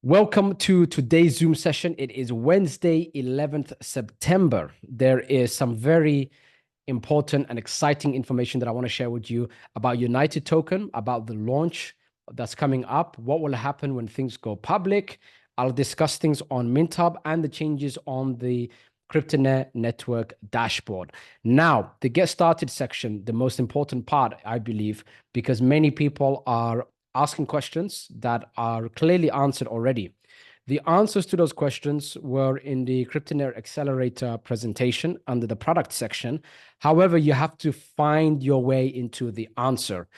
Welcome to today's Zoom session. It is Wednesday, 11th September. There is some very important and exciting information that I want to share with you about United Token, about the launch that's coming up, what will happen when things go public. I'll discuss things on MintHub and the changes on the Cryptonet network dashboard. Now, the get started section, the most important part, I believe, because many people are asking questions that are clearly answered already. The answers to those questions were in the Cryptonet Accelerator presentation under the product section. However, you have to find your way into the answer.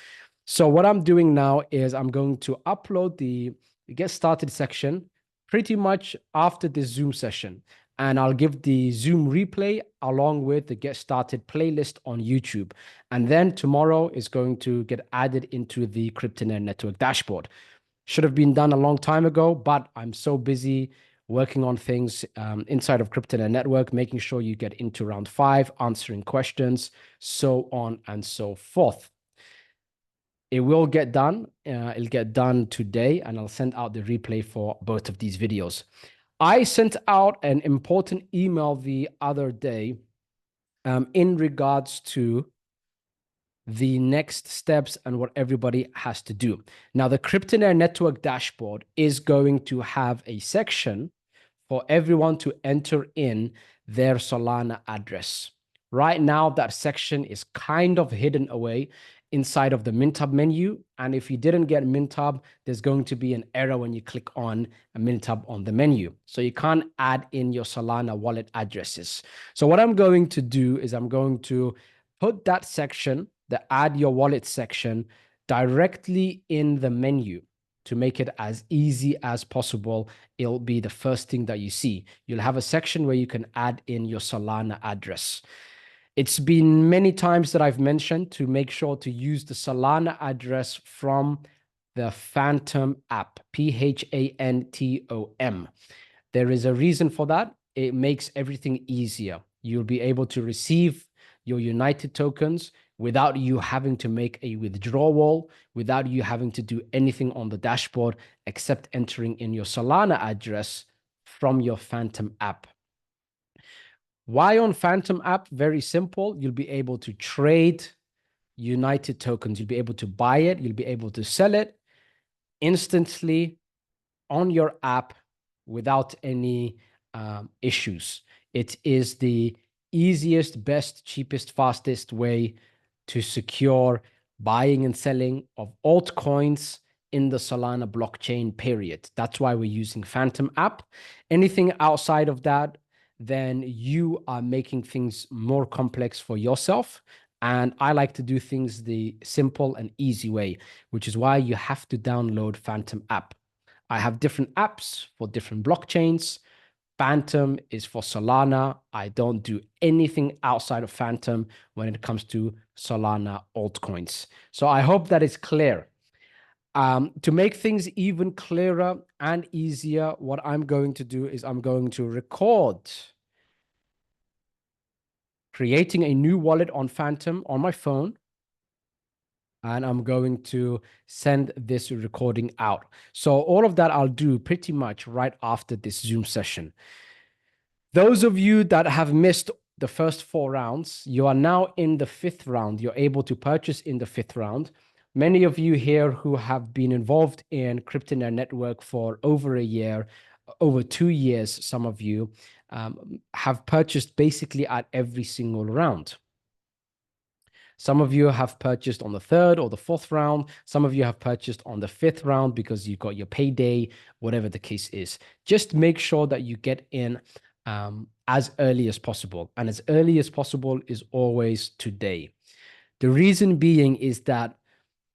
So what I'm doing now is I'm going to upload the get started section pretty much after this Zoom session. And I'll give the Zoom replay along with the get started playlist on YouTube. And then tomorrow is going to get added into the Cryptonet network dashboard. Should have been done a long time ago, but I'm so busy working on things inside of Cryptonet network, making sure you get into round 5, answering questions, so on and so forth. It will get done. It'll get done today, and I'll send out the replay for both of these videos. I sent out an important email the other day in regards to the next steps and what everybody has to do. Now, the Cryptonet network dashboard is going to have a section for everyone to enter in their Solana address. Right now, that section is kind of hidden away inside of the MintHub menu. And if you didn't get MintHub, there's going to be an error when you click on a MintHub on the menu. So you can't add in your Solana wallet addresses. So what I'm going to do is I'm going to put that section, the add your wallet section, directly in the menu to make it as easy as possible. It'll be the first thing that you see. You'll have a section where you can add in your Solana address. It's been many times that I've mentioned to make sure to use the Solana address from the Phantom app, Phantom. There is a reason for that. It makes everything easier. You'll be able to receive your United tokens without you having to make a withdrawal, without you having to do anything on the dashboard except entering in your Solana address from your Phantom app. Why on Phantom app? Very simple. You'll be able to trade United tokens. You'll be able to buy it. You'll be able to sell it instantly on your app without any issues. It is the easiest, best, cheapest, fastest way to secure buying and selling of altcoins in the Solana blockchain, period. That's why we're using Phantom app. Anything outside of that, then you are making things more complex for yourself. And I like to do things the simple and easy way, which is why you have to download Phantom app. I have different apps for different blockchains. Phantom is for Solana. I don't do anything outside of Phantom when it comes to Solana altcoins. So I hope that is clear. To make things even clearer and easier, what I'm going to do is I'm going to record creating a new wallet on Phantom on my phone. And I'm going to send this recording out. So all of that I'll do pretty much right after this Zoom session. Those of you that have missed the first 4 rounds, you are now in the 5th round. You're able to purchase in the 5th round. Many of you here who have been involved in Cryptonet network for over a year, over 2 years, some of you have purchased basically at every single round. Some of you have purchased on the 3rd or the 4th round. Some of you have purchased on the 5th round because you got your payday, whatever the case is. Just make sure that you get in as early as possible. And as early as possible is always today. The reason being is that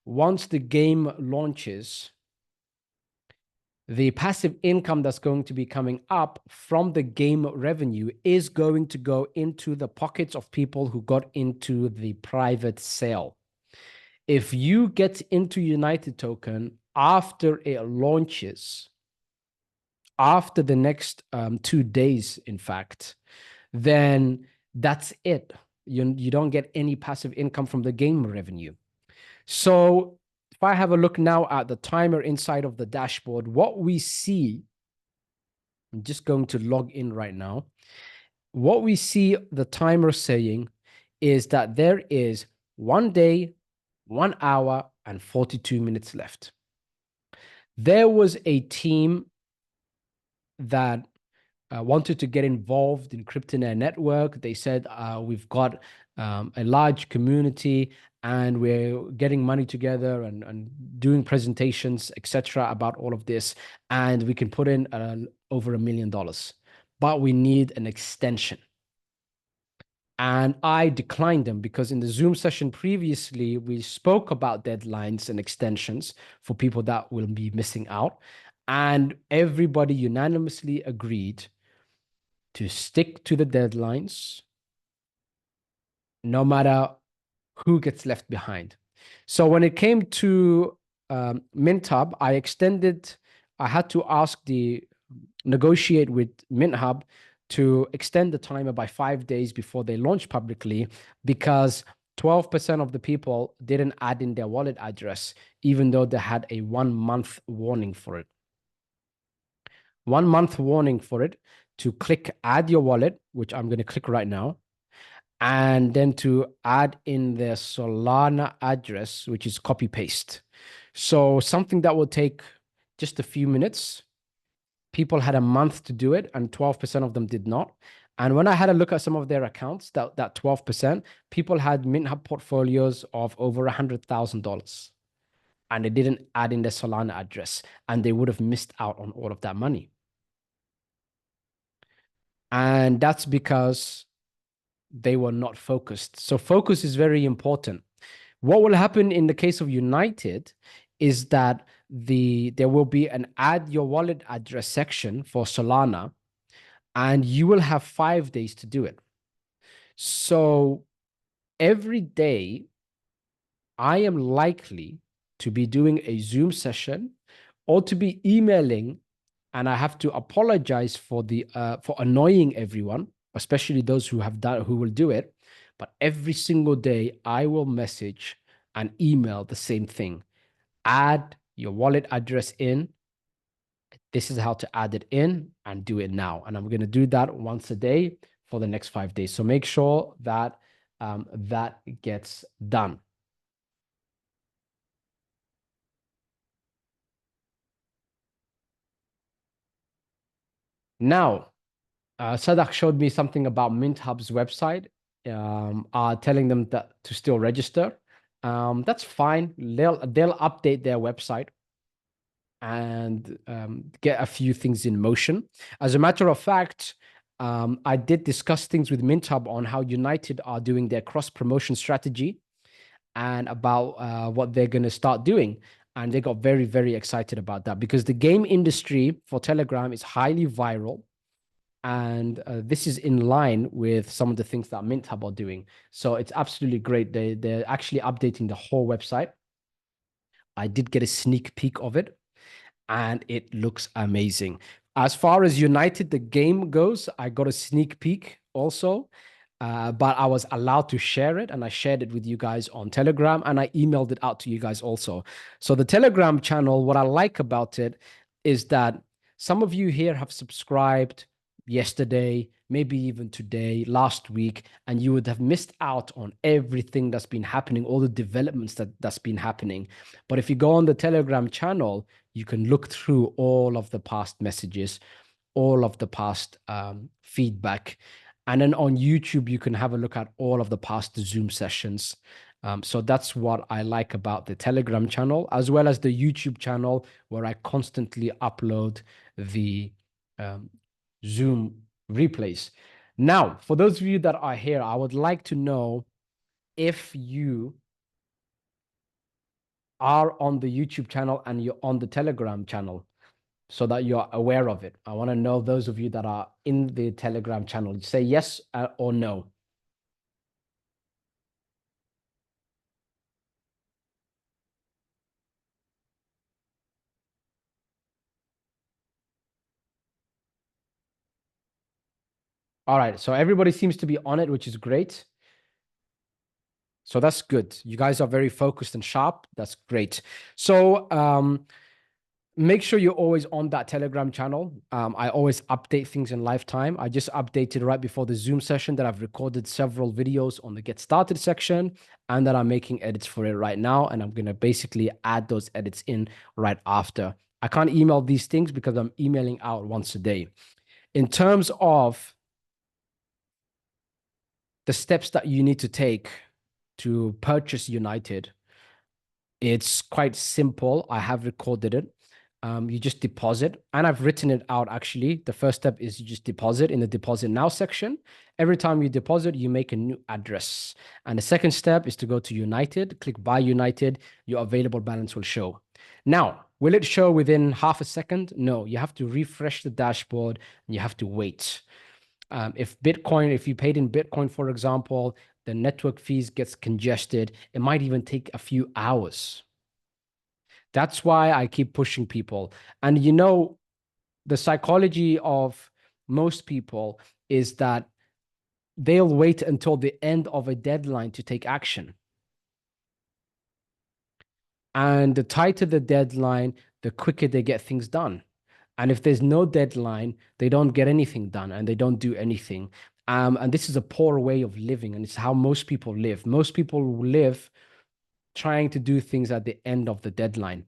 once the game launches, the passive income that's going to be coming up from the game revenue is going to go into the pockets of people who got into the private sale. If you get into United Token after it launches, after the next 2 days, in fact, then that's it. You don't get any passive income from the game revenue. So if I have a look now at the timer inside of the dashboard, what we see, I'm just going to log in right now. What we see the timer saying is that there is 1 day, 1 hour, and 42 minutes left. There was a team that wanted to get involved in Cryptonair Network. They said, we've got a large community and we're getting money together and doing presentations, etc., about all of this. And we can put in over $1 million, but we need an extension. And I declined them because in the Zoom session previously, we spoke about deadlines and extensions for people that will be missing out. And everybody unanimously agreed to stick to the deadlines, no matter who gets left behind. So when it came to MintHub, I had to negotiate with MintHub to extend the timer by 5 days before they launch publicly, because 12% of the people didn't add in their wallet address, even though they had a 1 month warning for it. 1 month warning for it to click add your wallet, which I'm going to click right now, and then to add in their Solana address, which is copy paste. So something that will take just a few minutes. People had a month to do it, and 12% of them did not. And when I had a look at some of their accounts, that 12%, people had MintHub portfolios of over $100,000, and they didn't add in their Solana address, and they would have missed out on all of that money. And that's because they were not focused. So focus is very important. What will happen in the case of United is that there will be an add your wallet address section for Solana, and you will have 5 days to do it. So every day, I am likely to be doing a Zoom session or to be emailing, and I have to apologize for annoying everyone, especially those who will do it. But every single day, I will message and email the same thing. Add your wallet address in. This is how to add it in, and do it now. And I'm going to do that once a day for the next 5 days. So make sure that that gets done. Now, Sadak showed me something about MintHub's website, telling them that to still register. That's fine. They'll update their website and get a few things in motion. As a matter of fact, I did discuss things with MintHub on how United are doing their cross-promotion strategy and about what they're going to start doing. And they got very, very excited about that because the game industry for Telegram is highly viral. And this is in line with some of the things that MintHub are doing. So it's absolutely great. They're actually updating the whole website. I did get a sneak peek of it, and it looks amazing. As far as United, the game goes, I got a sneak peek also, but I was allowed to share it, and I shared it with you guys on Telegram, and I emailed it out to you guys also. So the Telegram channel, what I like about it is that some of you here have subscribed yesterday, maybe even today, last week, and you would have missed out on everything that's been happening, all the developments that's been happening. But if you go on the Telegram channel, you can look through all of the past messages, all of the past feedback. And then on YouTube, you can have a look at all of the past Zoom sessions. So that's what I like about the Telegram channel, as well as the YouTube channel, where I constantly upload the Zoom replays. Now, for those of you that are here, I would like to know if you are on the YouTube channel and you're on the Telegram channel, so that you're aware of it. I want to know those of you that are in the Telegram channel. Say yes or no. All right. So everybody seems to be on it, which is great. So that's good. You guys are very focused and sharp. That's great. So make sure you're always on that Telegram channel. I always update things in lifetime. I just updated right before the Zoom session that I've recorded several videos on the Get Started section and that I'm making edits for it right now. And I'm going to basically add those edits in right after. I can't email these things because I'm emailing out once a day. In terms of the steps that you need to take to purchase United, it's quite simple. I have recorded it. You just deposit, and I've written it out actually. The first step is you just deposit in the deposit now section. Every time you deposit, you make a new address. And the second step is to go to United, click buy United, your available balance will show. Now, will it show within half a second? No, you have to refresh the dashboard and you have to wait. If you paid in Bitcoin, for example, the network fees gets congested. It might even take a few hours. That's why I keep pushing people. And the psychology of most people is that they'll wait until the end of a deadline to take action. And the tighter the deadline, the quicker they get things done. And if there's no deadline, they don't get anything done and they don't do anything. And this is a poor way of living, and it's how most people live. Most people live trying to do things at the end of the deadline.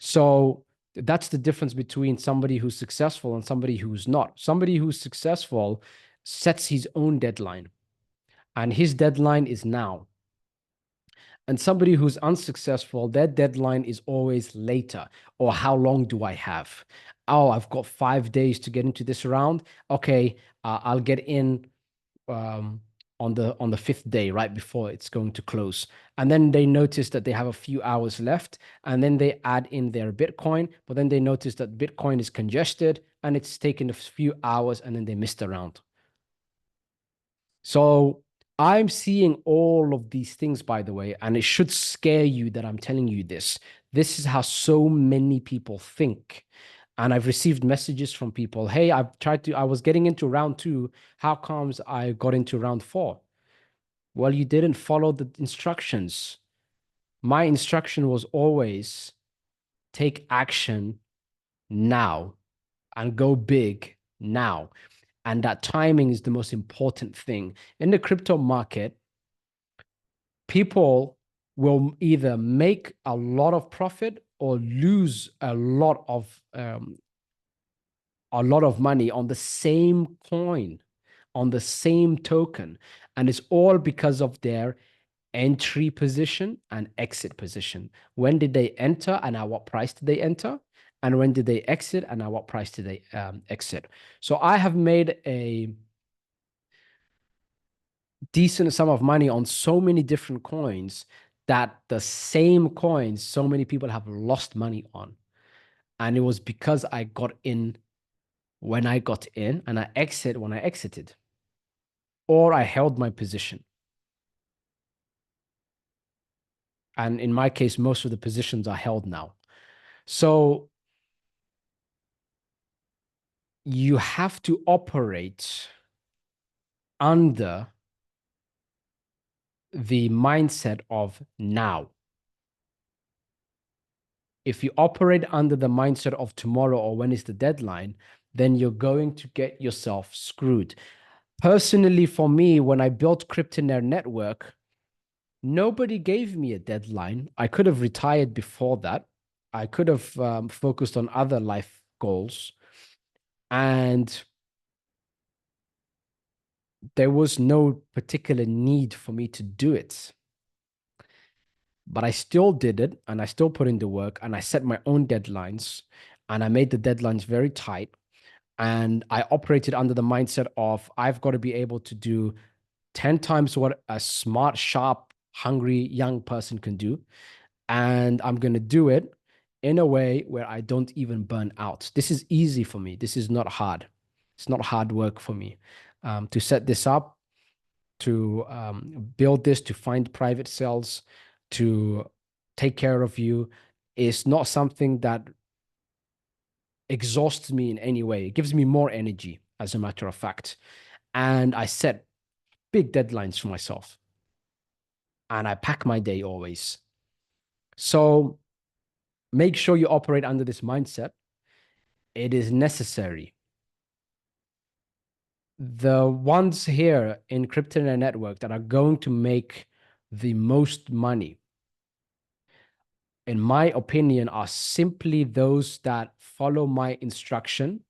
So that's the difference between somebody who's successful and somebody who's not. Somebody who's successful sets his own deadline, and his deadline is now. And somebody who's unsuccessful, their deadline is always later. Or how long do I have? Oh, I've got 5 days to get into this round. Okay, I'll get in on the fifth day, right before it's going to close. And then they notice that they have a few hours left, and then they add in their Bitcoin, but then they notice that Bitcoin is congested and it's taken a few hours, and then they missed a round. So I'm seeing all of these things, by the way, and it should scare you that I'm telling you this. This is how so many people think. And I've received messages from people, hey, I was getting into round 2. How comes I got into round 4? Well, you didn't follow the instructions. My instruction was always take action now and go big now. And that timing is the most important thing. In the crypto market, people will either make a lot of profit or lose a lot of money on the same coin, on the same token. And it's all because of their entry position and exit position. When did they enter and at what price did they enter? And when did they exit and at what price did they exit? So I have made a decent sum of money on so many different coins that the same coins so many people have lost money on. And it was because I got in when I got in and I exit when I exited, or I held my position. And in my case, most of the positions are held now. So you have to operate under the mindset of now. If you operate under the mindset of tomorrow or when is the deadline, then you're going to get yourself screwed. Personally, for me, when I built Cryptonaire Network, nobody gave me a deadline. I could have retired before that. I could have focused on other life goals. And there was no particular need for me to do it. But I still did it, and I still put in the work, and I set my own deadlines, and I made the deadlines very tight. And I operated under the mindset of I've got to be able to do 10 times what a smart, sharp, hungry young person can do. And I'm going to do it in a way where I don't even burn out. This is easy for me. This is not hard. It's not hard work for me to set this up, to build this, to find private cells, to take care of you. Is not something that exhausts me in any way. It gives me more energy, as a matter of fact. And I set big deadlines for myself. and I pack my day always. So make sure you operate under this mindset. It is necessary. The ones here in Cryptonet Network that are going to make the most money, in my opinion, are simply those that follow my instruction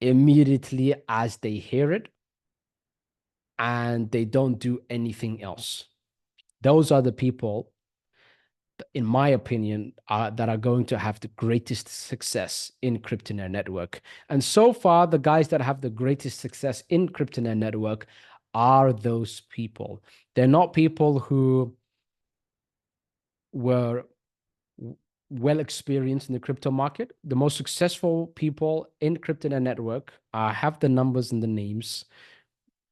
immediately as they hear it, and they don't do anything else. Those are the people, in my opinion, that are going to have the greatest success in Cryptonet Network. And so far, the guys that have the greatest success in Cryptonet Network are those people. They're not people who were well experienced in the crypto market. The most successful people in Cryptonet Network have the numbers and the names,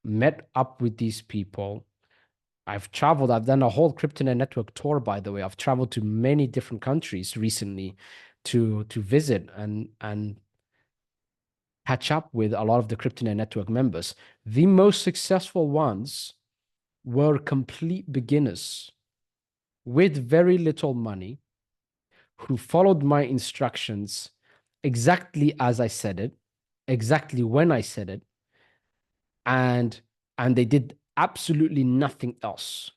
met up with these people. I've traveled, I've done a whole Cryptonet Network tour, by the way. I've traveled to many different countries recently to visit and catch up with a lot of the Cryptonet Network members. The most successful ones were complete beginners with very little money who followed my instructions exactly as I said it, exactly when I said it, and they did absolutely nothing else.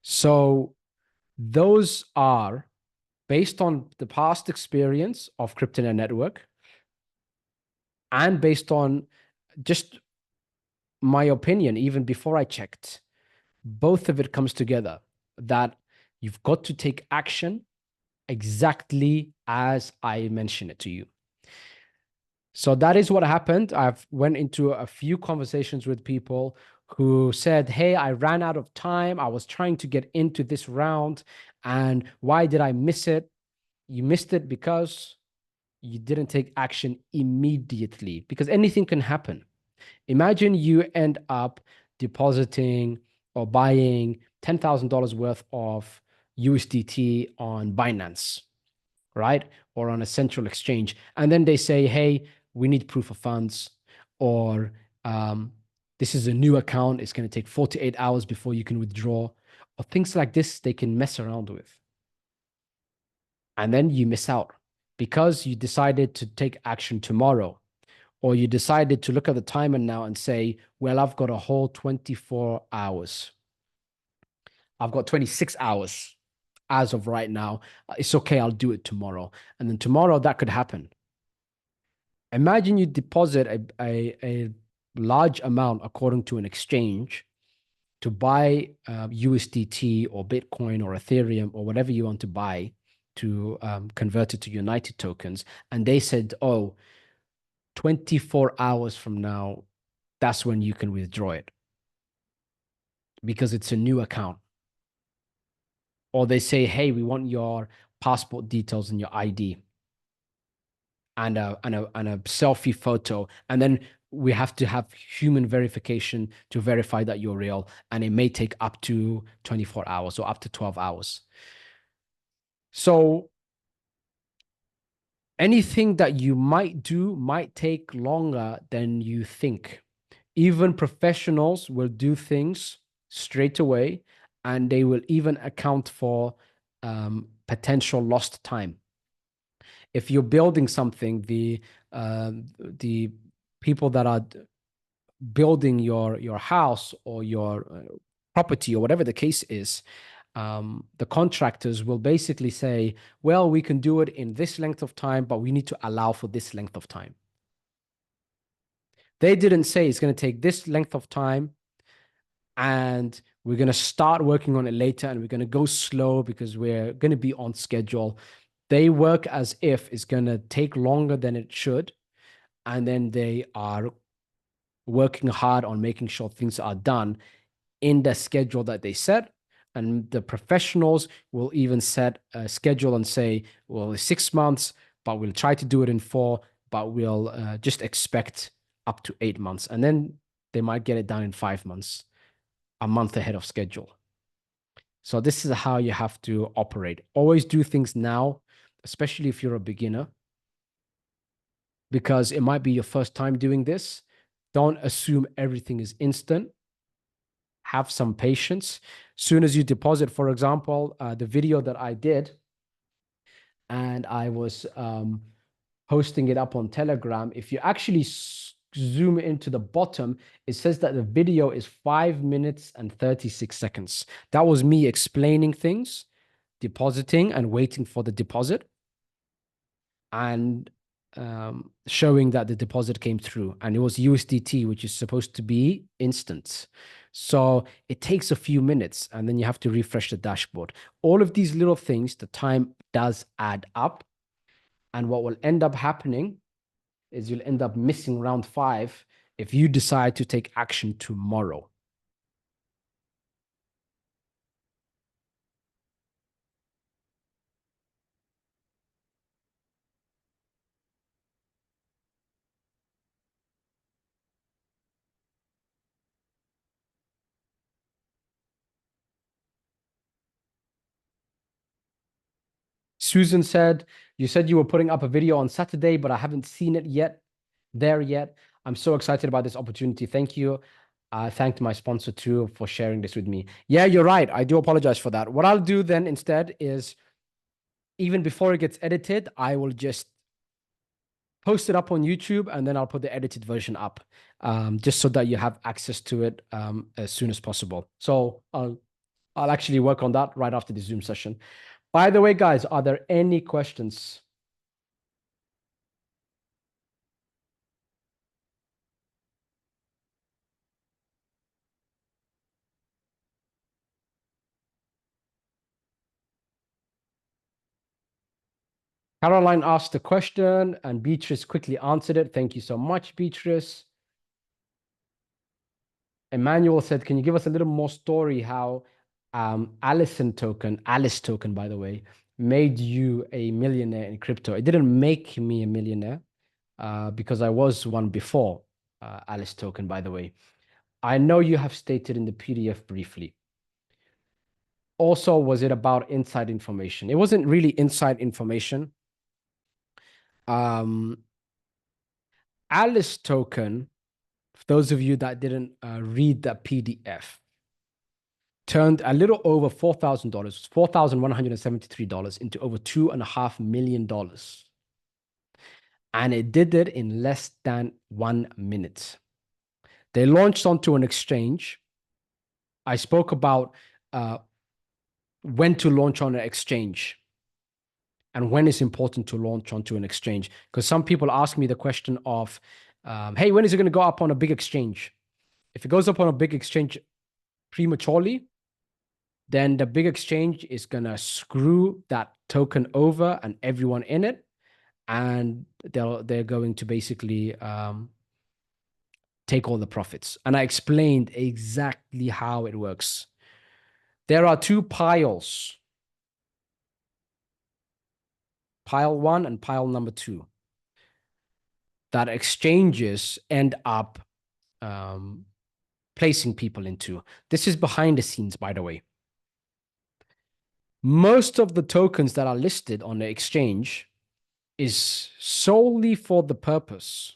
So those are based on the past experience of Cryptonet Network and based on just my opinion, even before I checked. Both of it comes together that you've got to take action exactly as I mentioned it to you. So that is what happened. I've went into a few conversations with people who said, hey, I ran out of time. I was trying to get into this round. And why did I miss it? You missed it because you didn't take action immediately, because anything can happen. Imagine you end up depositing or buying $10,000 worth of USDT on Binance, right? Or on a central exchange. And then they say, hey, we need proof of funds, or this is a new account. It's going to take 48 hours before you can withdraw, or things like this they can mess around with. And then you miss out because you decided to take action tomorrow, or you decided to look at the timer now and say, well, I've got a whole 24 hours. I've got 26 hours as of right now. It's okay. I'll do it tomorrow. And then tomorrow that could happen. Imagine you deposit a large amount according to an exchange to buy USDT or Bitcoin or Ethereum or whatever you want to buy to convert it to United tokens. And they said, oh, 24 hours from now, that's when you can withdraw it because it's a new account. Or they say, hey, we want your passport details and your ID and a selfie photo. And then we have to have human verification to verify that you're real. And it may take up to 24 hours or up to 12 hours. So anything that you might do might take longer than you think. Even professionals will do things straight away, and they will even account for potential lost time. If you're building something, the people that are building your house or your property or whatever the case is, the contractors will basically say, well, we can do it in this length of time, but we need to allow for this length of time. They didn't say it's going to take this length of time and we're going to start working on it later and we're going to go slow because we're going to be on schedule. They work as if it's going to take longer than it should. And then they are working hard on making sure things are done in the schedule that they set. And the professionals will even set a schedule and say, well, it's 6 months, but we'll try to do it in 4, but we'll just expect up to 8 months. And then they might get it done in 5 months, a month ahead of schedule. So this is how you have to operate. Always do things now, especially if you're a beginner, because it might be your first time doing this. Don't assume everything is instant. Have some patience. Soon as you deposit, for example, the video that I did, and I was posting it up on Telegram. If you actually zoom into the bottom, it says that the video is 5 minutes and 36 seconds. That was me explaining things, depositing and waiting for the deposit, and showing that the deposit came through. And it was USDT, which is supposed to be instant. So it takes a few minutes, and then you have to refresh the dashboard. All of these little things, the time does add up. And what will end up happening is you'll end up missing round 5 if you decide to take action tomorrow. Susan said, you said you were putting up a video on Saturday, but I haven't seen it yet. I'm so excited about this opportunity. Thank you. I thanked my sponsor too for sharing this with me. Yeah, you're right. I do apologize for that. What I'll do then instead is, even before it gets edited, I will just post it up on YouTube, and then I'll put the edited version up, just so that you have access to it as soon as possible. So I'll actually work on that right after the Zoom session. By the way, guys, are there any questions? Caroline asked a question and Beatrice quickly answered it. Thank you so much, Beatrice. Emmanuel said, can you give us a little more story how Alice token, by the way, made you a millionaire in crypto? It didn't make me a millionaire because I was one before Alice token, by the way. I know you have stated in the PDF briefly. Also, was it about inside information? It wasn't really inside information. Alice token, for those of you that didn't read that PDF, turned a little over $4,000, $4,173 into over $2.5 million. And it did it in less than 1 minute. They launched onto an exchange. I spoke about when to launch on an exchange and when it's important to launch onto an exchange. Because some people ask me the question of, hey, when is it going to go up on a big exchange? If it goes up on a big exchange prematurely, then the big exchange is going to screw that token over and everyone in it. And they're going to basically take all the profits. And I explained exactly how it works. There are 2 piles. Pile 1 and pile number 2. That exchanges end up placing people into. This is behind the scenes, by the way. Most of the tokens that are listed on the exchange is solely for the purpose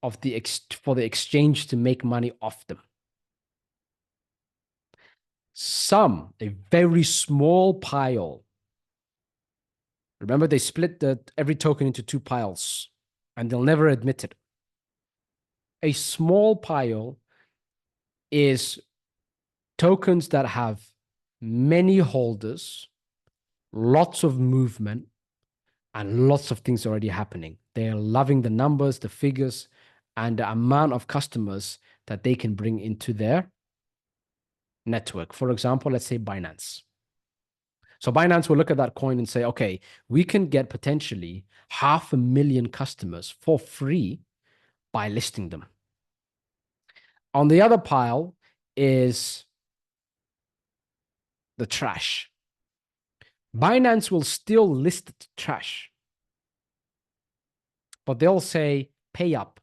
of for the exchange to make money off them. A very small pile. Remember, they split every token into 2 piles, and they'll never admit it. A small pile is tokens that have many holders, lots of movement, and lots of things already happening. They're loving the numbers, the figures, and the amount of customers that they can bring into their network. For example, let's say Binance. So Binance will look at that coin and say, okay, we can get potentially 500,000 customers for free by listing them. On the other pile is the trash. Binance will still list the trash, but they'll say, pay up.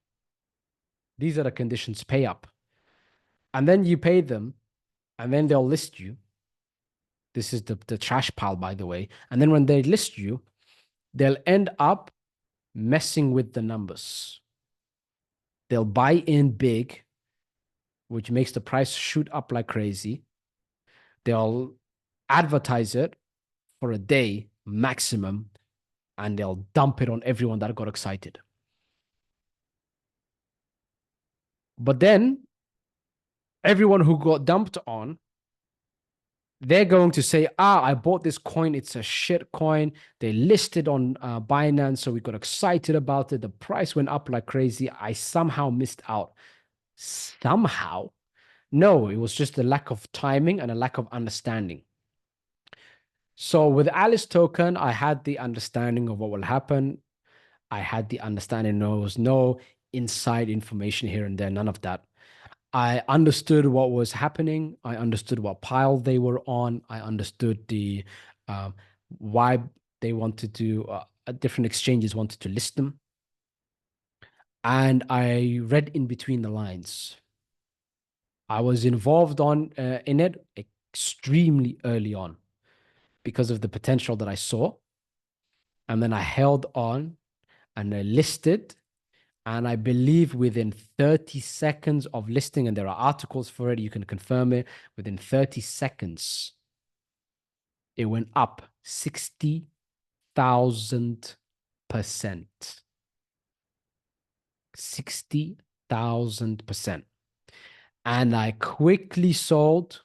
These are the conditions, pay up. And then you pay them, and then they'll list you. This is the trash pile, by the way. And then when they list you, they'll end up messing with the numbers. They'll buy in big, which makes the price shoot up like crazy. They'll advertise it for a day maximum, and they'll dump it on everyone that got excited. But then everyone who got dumped on, they're going to say, I bought this coin. It's a shit coin. They listed on Binance, so we got excited about it. The price went up like crazy. I somehow missed out. Somehow? No, it was just a lack of timing and a lack of understanding. So with Alice token, I had the understanding of what will happen. I had the understanding. There was no inside information here and there, none of that. I understood what was happening. I understood what pile they were on. I understood the why they wanted to, different exchanges wanted to list them. And I read in between the lines. I was involved in it extremely early on because of the potential that I saw. And then I held on and I listed. And I believe within 30 seconds of listing, and there are articles for it, you can confirm it, within 30 seconds, it went up 60,000%. 60,000%. And I quickly sold.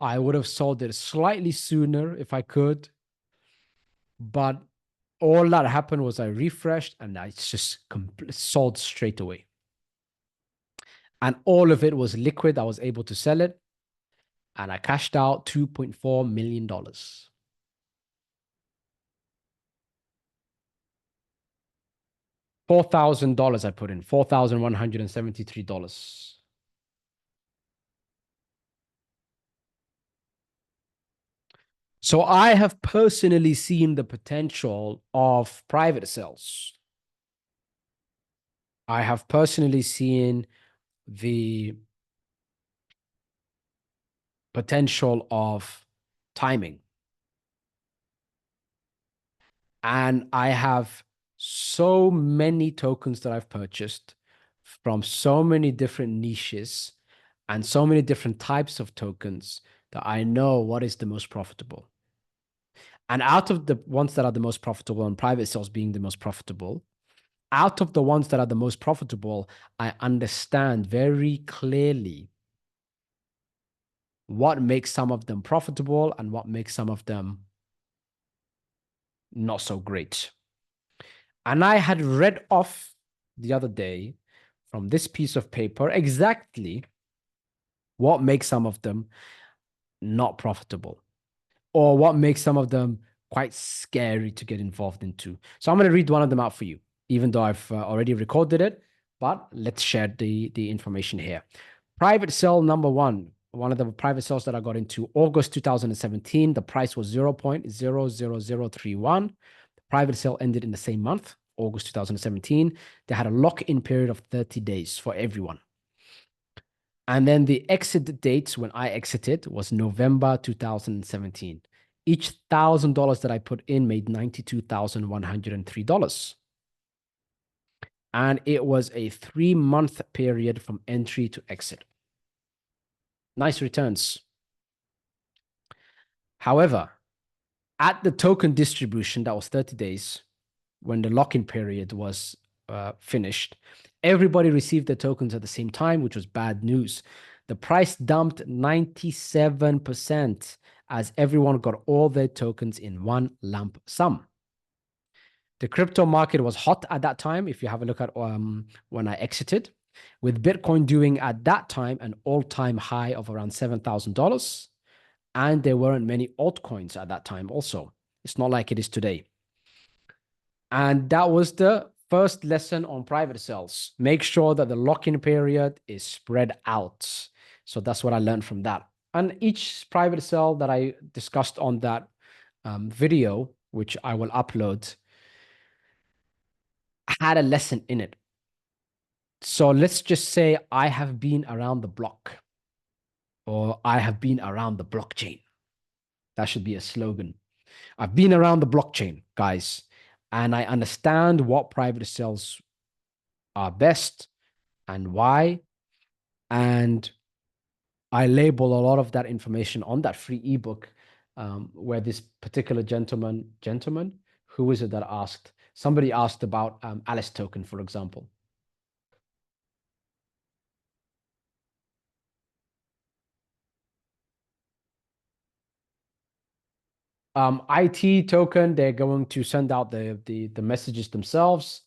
I would have sold it slightly sooner if I could. But all that happened was I refreshed and I just sold straight away. And all of it was liquid. I was able to sell it. And I cashed out $2.4 million. $4,000 I put in, $4,173. So I have personally seen the potential of private sales. I have personally seen the potential of timing. And I have so many tokens that I've purchased from so many different niches and so many different types of tokens that I know what is the most profitable. And out of the ones that are the most profitable, and private sales being the most profitable, out of the ones that are the most profitable, I understand very clearly what makes some of them profitable and what makes some of them not so great. And I had read off the other day from this piece of paper exactly what makes some of them not profitable or what makes some of them quite scary to get involved into. So I'm going to read one of them out for you, even though I've already recorded it, but let's share the information here. Private sale number one of the private sales that I got into August 2017, the price was 0.00031. The private sale ended in the same month, August 2017. They had a lock-in period of 30 days for everyone. And then the exit dates when I exited was November 2017. Each $1,000 that I put in made $92,103. And it was a 3-month period from entry to exit. Nice returns. However, at the token distribution, that was 30 days, when the lock-in period was finished, everybody received the tokens at the same time, which was bad news. The price dumped 97% as everyone got all their tokens in one lump sum. The crypto market was hot at that time. If you have a look at when I exited, with Bitcoin doing at that time an all-time high of around $7,000. And there weren't many altcoins at that time also. It's not like it is today. And that was the first lesson on private sales. Make sure that the lock-in period is spread out. So that's what I learned from that. And each private sale that I discussed on that video, which I will upload, had a lesson in it. So let's just say I have been around the block, or I have been around the blockchain. That should be a slogan. I've been around the blockchain, guys, and I understand what private sales are best and why. And I label a lot of that information on that free ebook, where this particular gentleman, who was it that asked? Somebody asked about Alice token, for example. IT token, they're going to send out the messages themselves.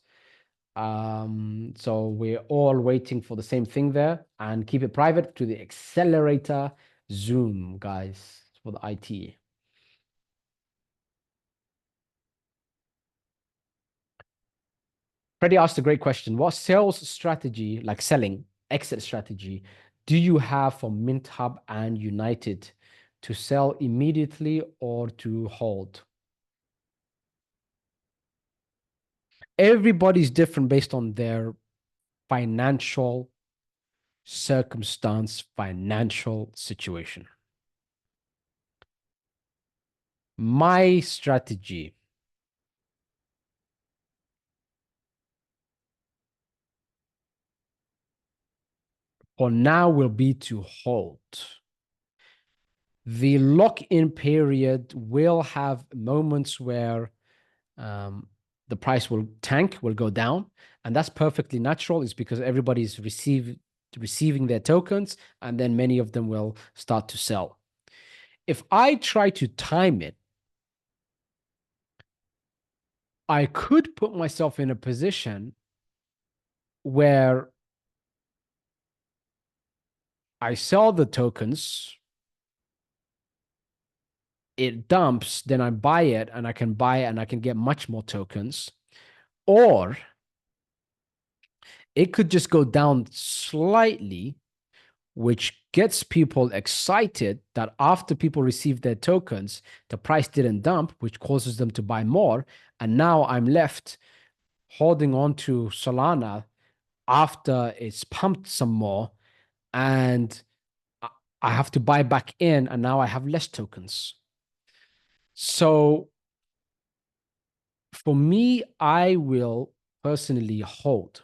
So we're all waiting for the same thing there, and keep it private to the accelerator Zoom, guys, for the IT. Freddie asked a great question. What sales strategy, like selling, exit strategy, do you have for Mint Hub and United to sell immediately or to hold? Everybody's different based on their financial circumstance, financial situation. My strategy for now will be to hold. The lock-in period will have moments where the price will tank, will go down, and that's perfectly natural. It's because everybody's receiving their tokens, and then many of them will start to sell. If I try to time it, I could put myself in a position where I sell the tokens, it dumps, then I buy it, and I can buy it and I can get much more tokens. Or it could just go down slightly, which gets people excited that after people receive their tokens, the price didn't dump, which causes them to buy more. And now I'm left holding on to Solana after it's pumped some more, and I have to buy back in, and now I have less tokens. So for me, I will personally hold.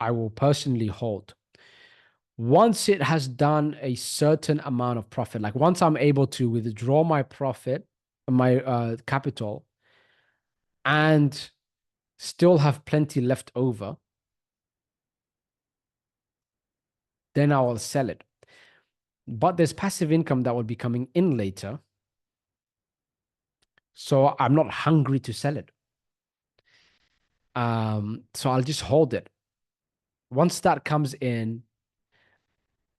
I will personally hold. Once it has done a certain amount of profit, like once I'm able to withdraw my profit, my capital, and still have plenty left over, then I will sell it. But there's passive income that will be coming in later. So I'm not hungry to sell it. So I'll just hold it. Once that comes in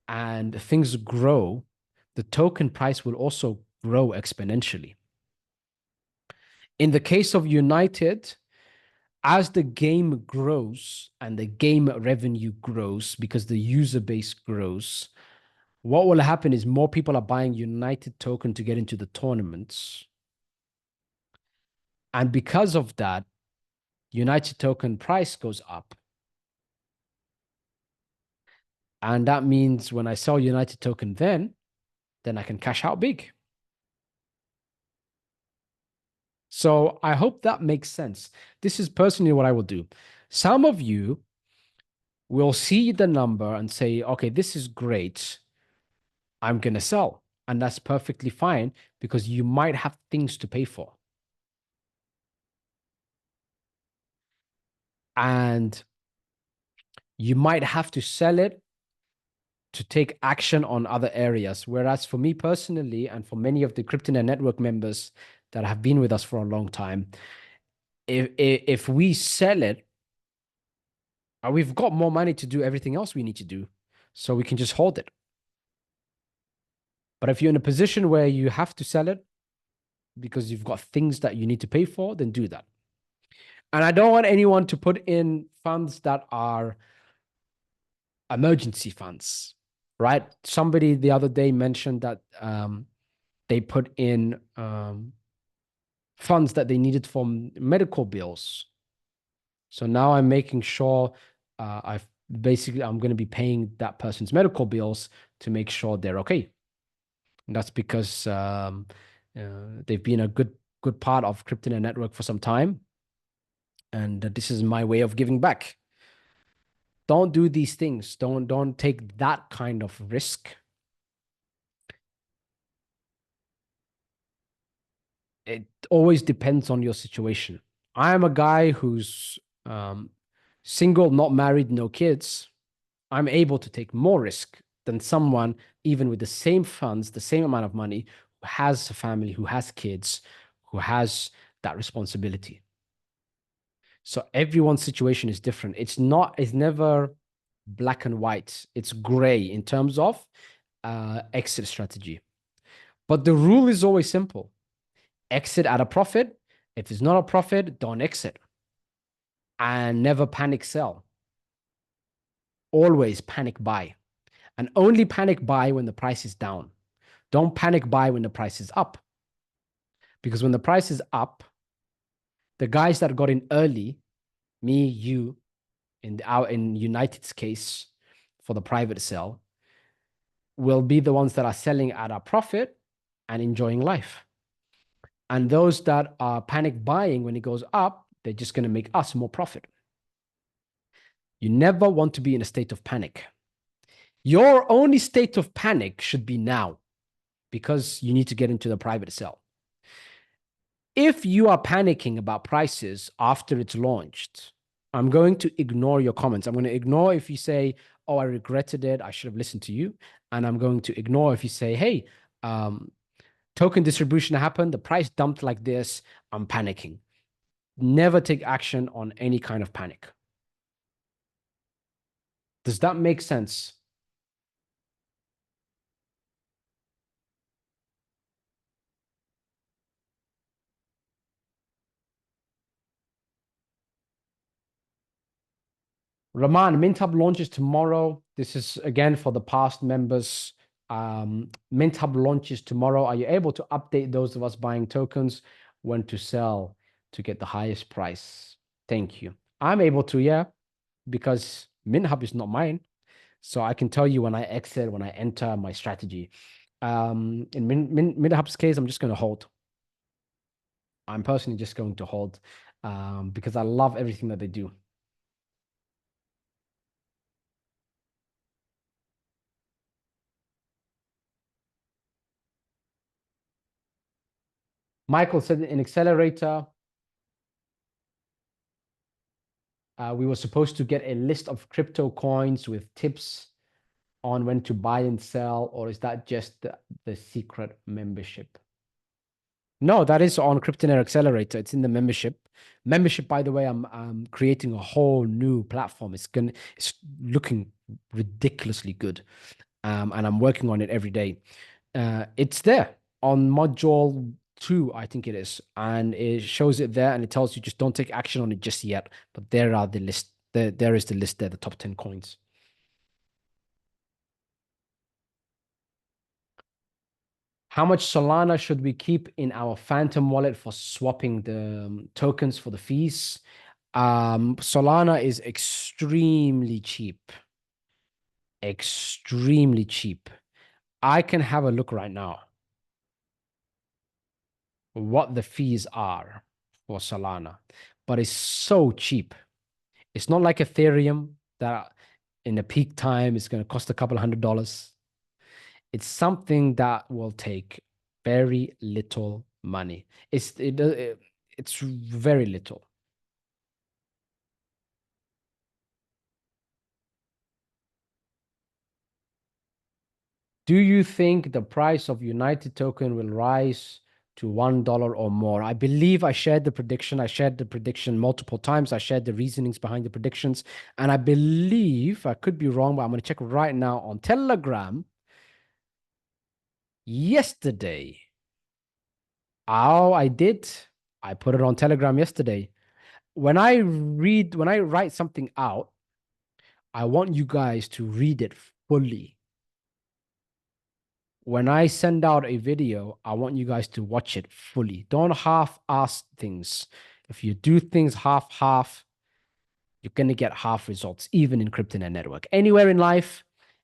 and things grow, the token price will also grow exponentially. In the case of United, as the game grows and the game revenue grows because the user base grows, what will happen is more people are buying United token to get into the tournaments. And because of that, United token price goes up. And that means when I sell United token, then I can cash out big. So I hope that makes sense. This is personally what I will do. Some of you will see the number and say, okay, this is great. I'm going to sell. And that's perfectly fine because you might have things to pay for. And you might have to sell it to take action on other areas. Whereas for me personally, and for many of the CryptoNet network members that have been with us for a long time, if we sell it, we've got more money to do everything else we need to do. So we can just hold it. But if you're in a position where you have to sell it because you've got things that you need to pay for, then do that. And I don't want anyone to put in funds that are emergency funds, right? Somebody the other day mentioned that they put in funds that they needed for medical bills. So now I'm making sure I'm going to be paying that person's medical bills to make sure they're okay. And that's because they've been a good part of CryptoNet network for some time. And this is my way of giving back. Don't do these things. Don't take that kind of risk. It always depends on your situation. I am a guy who's um, single, not married, no kids. I'm able to take more risk than someone, even with the same funds, the same amount of money, who has a family, who has kids, who has that responsibility. So everyone's situation is different. It's never black and white. It's gray in terms of exit strategy. But the rule is always simple. Exit at a profit. If it's not a profit, don't exit. And never panic sell. Always panic buy. And only panic buy when the price is down. Don't panic buy when the price is up. Because when the price is up, the guys that got in early, me, you, in United's case, for the private sell, will be the ones that are selling at a profit and enjoying life. And those that are panic buying when it goes up, they're just going to make us more profit. You never want to be in a state of panic. Your only state of panic should be now, because you need to get into the private sell. If you are panicking about prices after it's launched, I'm going to ignore your comments. I'm going to ignore if you say, oh, I regretted it, I should have listened to you. And I'm going to ignore if you say, hey, token distribution happened, the price dumped like this, I'm panicking. Never take action on any kind of panic. Does that make sense? Rahman, MintHub launches tomorrow. This is again for the past members. MintHub launches tomorrow. Are you able to update those of us buying tokens when to sell to get the highest price? Thank you. I'm able to, yeah, because MintHub is not mine. So I can tell you when I exit, when I enter my strategy. In MintHub's case, I'm just going to hold. I'm personally just going to hold because I love everything that they do. Michael said in Accelerator, we were supposed to get a list of crypto coins with tips on when to buy and sell, or is that just the secret membership? No, that is on Cryptonaire Accelerator. It's in the membership. Membership, by the way, I'm creating a whole new platform. It's looking ridiculously good, and I'm working on it every day. It's there on module 2, I think it is, and it shows it there, and it tells you just don't take action on it just yet. But there are the list. There is the list there, the top 10 coins. How much Solana should we keep in our Phantom wallet for swapping the tokens for the fees? Solana is extremely cheap. Extremely cheap. I can have a look right now what the fees are for Solana, but it's so cheap. It's not like Ethereum that in the peak time it's going to cost a couple $100. It's something that will take very little money. It's very little. Do you think the price of United token will rise to $1 or more? I believe I shared the prediction. I shared the prediction multiple times. I shared the reasonings behind the predictions. And I believe, I could be wrong, but I'm going to check right now on Telegram. Yesterday, oh, I did. I put it on Telegram yesterday. When I write something out, I want you guys to read it fully. When I send out a video, I want you guys to watch it fully. Don't half-ass things. If you do things half-half, you're going to get half results, even in Cryptonet Network. Anywhere in life,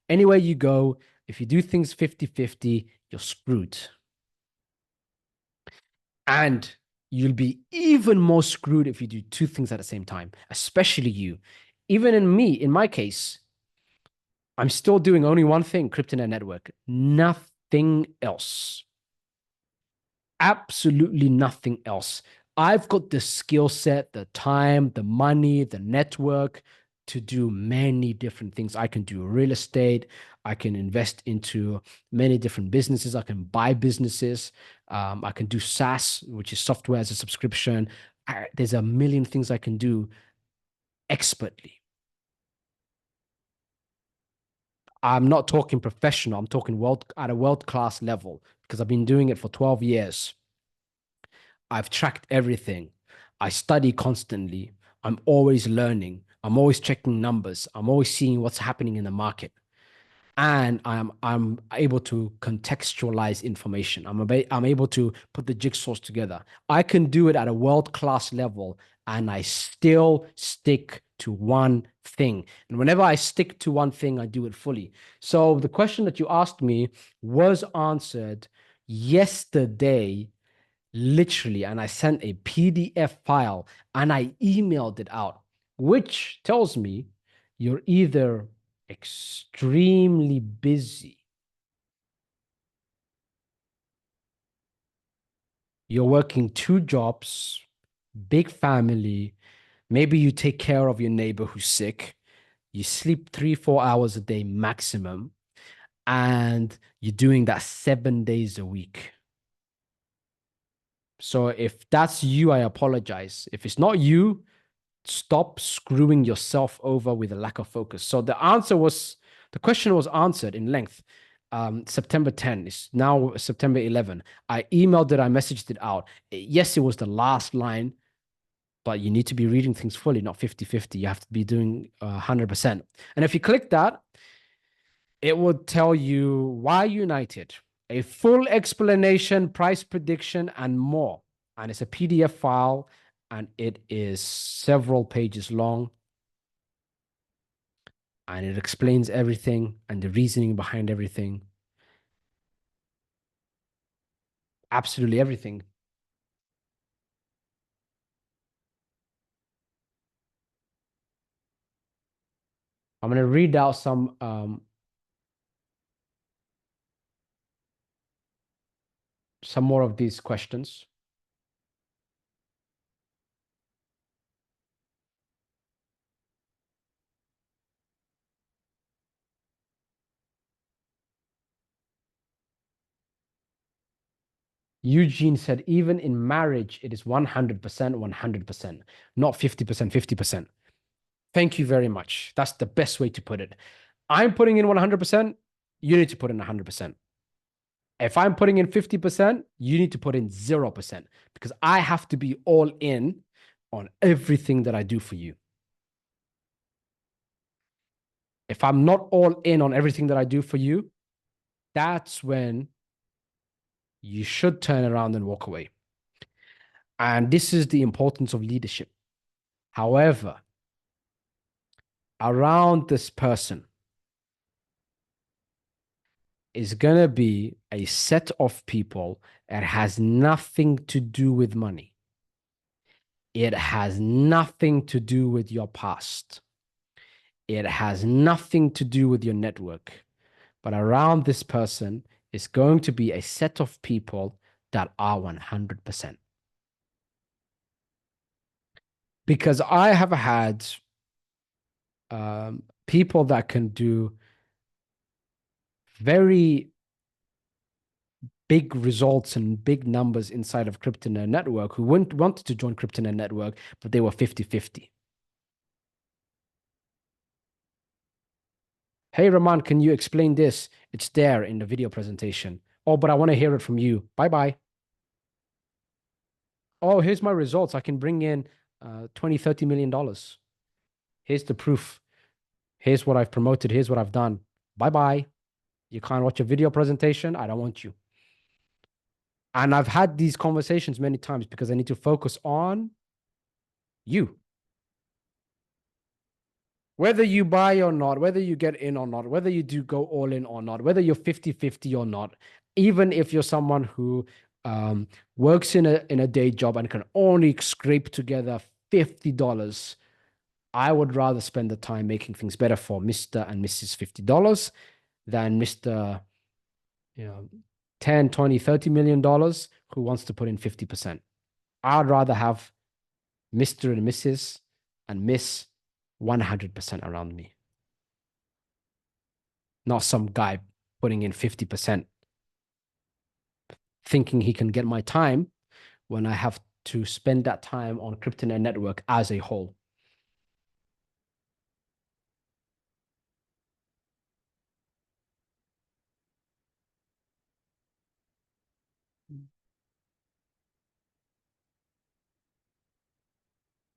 anywhere you go, if you do things 50-50, you're screwed. And you'll be even more screwed if you do two things at the same time, especially you. Even in me, in my case, I'm still doing only one thing, CryptoNet Network, nothing else. Absolutely nothing else. I've got the skill set, the time, the money, the network to do many different things. I can do real estate. I can invest into many different businesses. I can buy businesses. I can do SaaS, which is software as a subscription. There's a million things I can do expertly. I'm not talking professional. I'm talking at a world-class level because I've been doing it for 12 years. I've tracked everything. I study constantly. I'm always learning. I'm always checking numbers. I'm always seeing what's happening in the market. And I'm able to contextualize information. I'm able to put the jigsaws together. I can do it at a world-class level, and I still stick to one thing. And whenever I stick to one thing, I do it fully. So the question that you asked me was answered yesterday, literally, and I sent a PDF file and I emailed it out, which tells me you're either extremely busy, you're working two jobs, big family, maybe you take care of your neighbor who's sick, you sleep 3, 4 hours a day maximum, and you're doing that 7 days a week. So if that's you, I apologize. If it's not you, stop screwing yourself over with a lack of focus. So the question was answered in length. September 10, it's now September 11. I emailed it, I messaged it out. Yes, it was the last line, but you need to be reading things fully, not 50-50. You have to be doing 100%. And if you click that, it would tell you why United, a full explanation, price prediction, and more. And it's a PDF file, and it is several pages long. And it explains everything and the reasoning behind everything. Absolutely everything. I'm going to read out some more of these questions. Eugene said, even in marriage, it is 100%, 100%, not 50%, 50%. Thank you very much. That's the best way to put it. I'm putting in 100%. You need to put in 100%. If I'm putting in 50%, you need to put in 0% because I have to be all in on everything that I do for you. If I'm not all in on everything that I do for you, that's when you should turn around and walk away. And this is the importance of leadership. However, around this person is going to be a set of people that has nothing to do with money. It has nothing to do with your past. It has nothing to do with your network. But around this person is going to be a set of people that are 100%. Because I have had people that can do very big results and big numbers inside of CryptoNet Network who wanted to join CryptoNet Network, but they were 50-50. Hey, Rahman, can you explain this? It's there in the video presentation. Oh, but I want to hear it from you. Bye-bye. Oh, here's my results. I can bring in $20-30 million. Here's the proof. Here's what I've promoted. Here's what I've done. Bye-bye. You can't watch a video presentation. I don't want you. And I've had these conversations many times because I need to focus on you. Whether you buy or not, whether you get in or not, whether you do go all in or not, whether you're 50-50 or not, even if you're someone who works in a day job and can only scrape together $50, I would rather spend the time making things better for Mr. and Mrs. $50 than Mr. You know, 10, 20, $30 million who wants to put in 50%. I'd rather have Mr. and Mrs. and Miss 100% around me, not some guy putting in 50%, thinking he can get my time when I have to spend that time on CryptoNet network as a whole.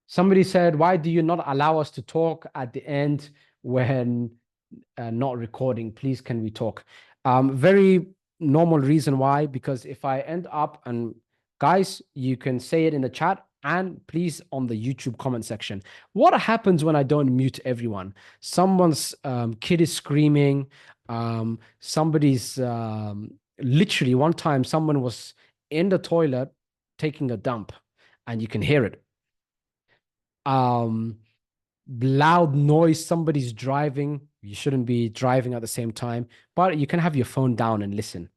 Somebody said, why do you not allow us to talk at the end when not recording? Please, can we talk? Very normal reason why, because if I end up, and guys, you can say it in the chat and please on the YouTube comment section. What happens when I don't mute everyone? Someone's kid is screaming. Somebody's literally one time someone was in the toilet taking a dump and you can hear it. Loud noise, somebody's driving. You shouldn't be driving at the same time, but you can have your phone down and listen.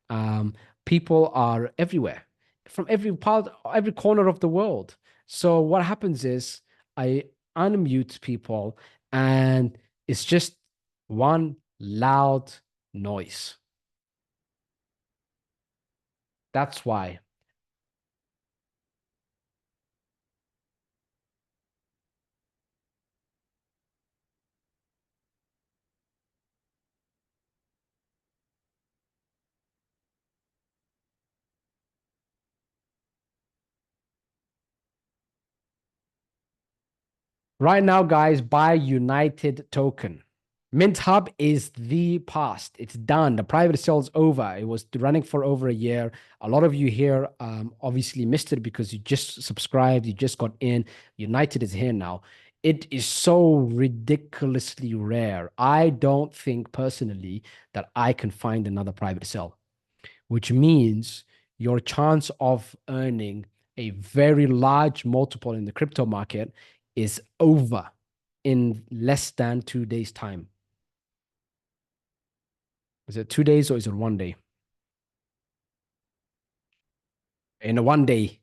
Um, People are everywhere from every part, every corner of the world. So what happens is I unmute people and it's just one loud noise. That's why. Right now, guys, buy United token. Mint Hub is the past. It's done. The private sale's over. It was running for over a year. A lot of you here obviously missed it because you just subscribed, you just got in. United is here now. It is so ridiculously rare. I don't think personally that I can find another private sale, which means your chance of earning a very large multiple in the crypto market is over in less than 2 days' time. Is it 2 days or is it one day? In a one day,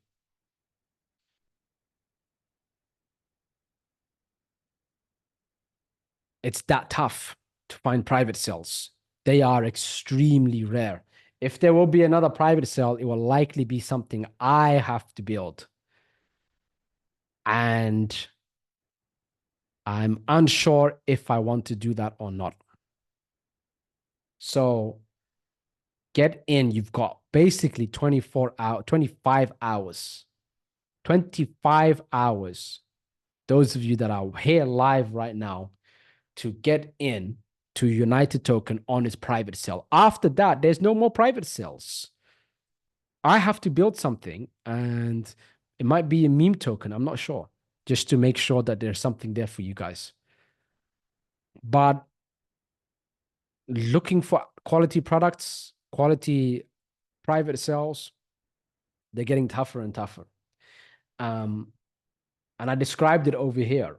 it's that tough to find private sales. They are extremely rare. If there will be another private sale, it will likely be something I have to build. And I'm unsure if I want to do that or not. So get in. You've got basically 24 hours, 25 hours. 25 hours. Those of you that are here live right now to get in to United Token on its private sale. After that, there's no more private sales. I have to build something and it might be a meme token. I'm not sure. Just to make sure that there's something there for you guys. But looking for quality products, quality private sales, they're getting tougher and tougher. And I described it over here.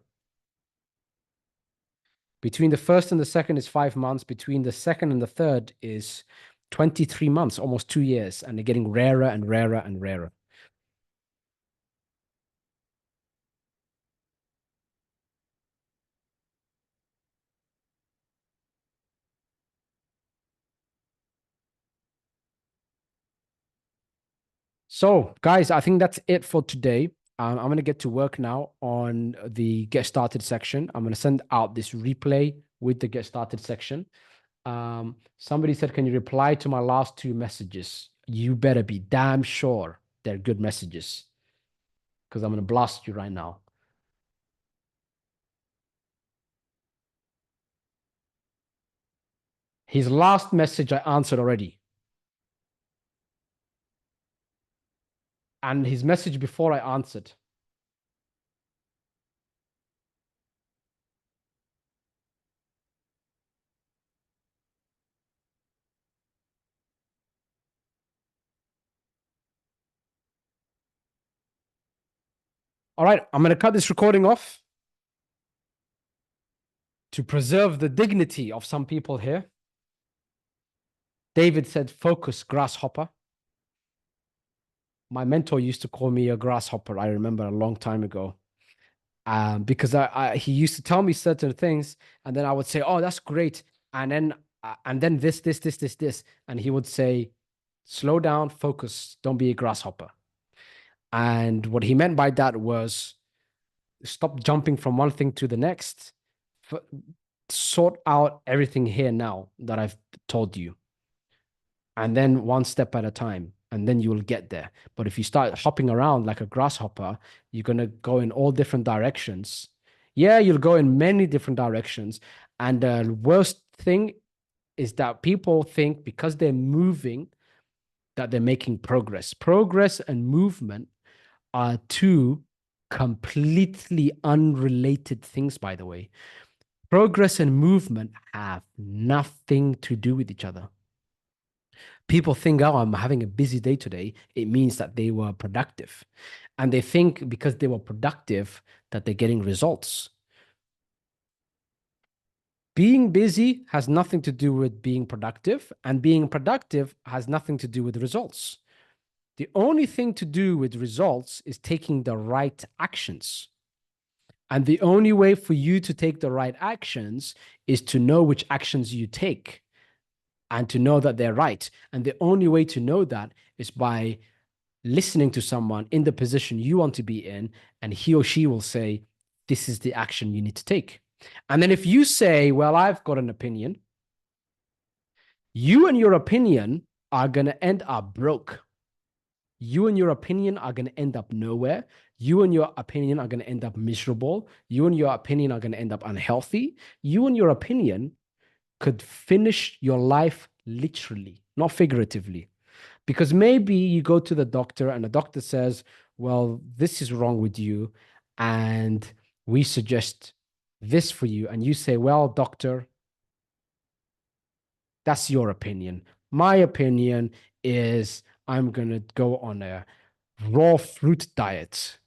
Between the first and the second is 5 months. Between the second and the third is 23 months, almost 2 years. And they're getting rarer and rarer and rarer. So, guys, I think that's it for today. I'm going to get to work now on the get started section. I'm going to send out this replay with the get started section. Somebody said, can you reply to my last two messages? You better be damn sure they're good messages because I'm going to blast you right now. His last message I answered already. And his message before I answered. All right, I'm going to cut this recording off to preserve the dignity of some people here. David said, focus, grasshopper. My mentor used to call me a grasshopper. I remember a long time ago. Because he used to tell me certain things, and then I would say, "Oh, that's great," and then this, and he would say, "Slow down, focus, don't be a grasshopper." And what he meant by that was, stop jumping from one thing to the next. Sort out everything here now that I've told you, and then one step at a time, and then you'll get there. But if you start hopping around like a grasshopper, you're going to go in all different directions. Yeah, you'll go in many different directions. And the worst thing is that people think because they're moving that they're making progress. Progress and movement are two completely unrelated things, by the way. Progress and movement have nothing to do with each other. People think, oh, I'm having a busy day today. It means that they were productive. And they think because they were productive that they're getting results. Being busy has nothing to do with being productive, and being productive has nothing to do with results. The only thing to do with results is taking the right actions. And the only way for you to take the right actions is to know which actions you take and to know that they're right. And the only way to know that is by listening to someone in the position you want to be in, and he or she will say, this is the action you need to take. And then if you say, well, I've got an opinion, you and your opinion are going to end up broke. You and your opinion are going to end up nowhere. You and your opinion are going to end up miserable. You and your opinion are going to end up unhealthy. You and your opinion could finish your life literally, not figuratively. Because maybe you go to the doctor and the doctor says, well, this is wrong with you, and we suggest this for you. And you say, well, doctor, that's your opinion. My opinion is I'm going to go on a raw fruit diet,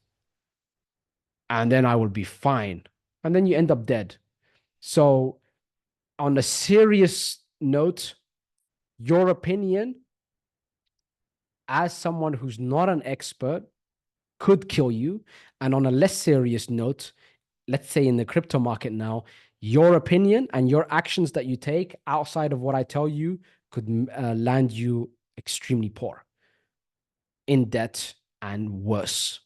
and then I will be fine. And then you end up dead. So, on a serious note, your opinion as someone who's not an expert could kill you. And on a less serious note, let's say in the crypto market now, your opinion and your actions that you take outside of what I tell you could land you extremely poor, in debt, and worse.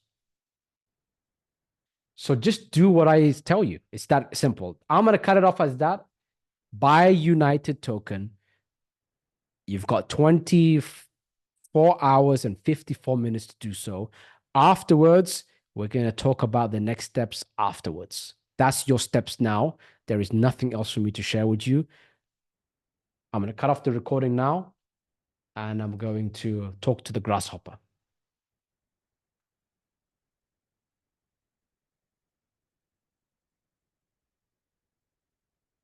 So just do what I tell you. It's that simple. I'm going to cut it off as that. Buy United token. You've got 24 hours and 54 minutes to do so. Afterwards, we're going to talk about the next steps afterwards. That's your steps now. There is nothing else for me to share with you. I'm going to cut off the recording now, and I'm going to talk to the grasshopper.